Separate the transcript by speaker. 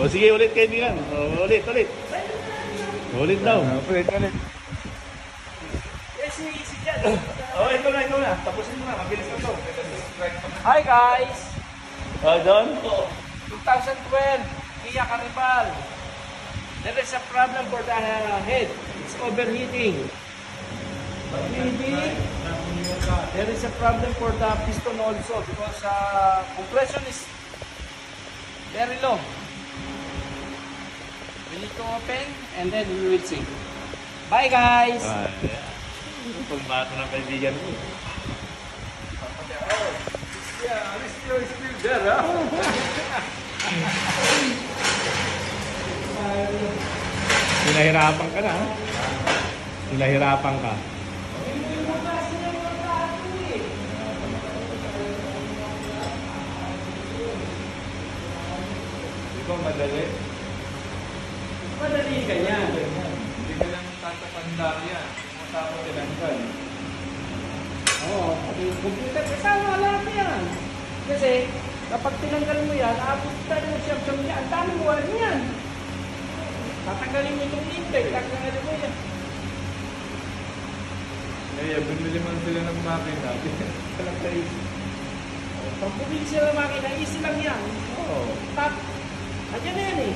Speaker 1: O, sige, ulit kaibigan. O, ulit. Ulit daw.
Speaker 2: Ulit.
Speaker 3: Yes, easy dyan.
Speaker 1: Ikaw na. Tapusin mo na. Mabilis na to.
Speaker 3: Hi guys!
Speaker 1: John?
Speaker 3: 2012 Kia Carnival. There is a problem for the head. It's overheating. Maybe there is a problem for the piston also because compression is very low. We need to open and then we will see. Bye guys!
Speaker 1: Pagbato ng kaibigan mo.
Speaker 2: Yeah, it's still there, huh?
Speaker 1: Pinahirapan ka na, ha? Pinahirapan ka.
Speaker 2: Ikaw madali.
Speaker 3: Madali ganyan.
Speaker 2: Hindi ka lang tatatandaan yan. Matapos tinanggal.
Speaker 3: Oo, computer kasama lahat yan. Kasi kapag tinanggal mo yan, aabot tayo ng siyam-siyam niya. Ang dami mo yan. Tatanggalin mo itong intake, tatanggalin mo yan.
Speaker 2: Kaya bumili man sila ng makina.
Speaker 3: Walang crazy. Pag bumili sila ng makina, easy lang yan.
Speaker 1: Oo.
Speaker 3: Tap. Andiyan na yan eh.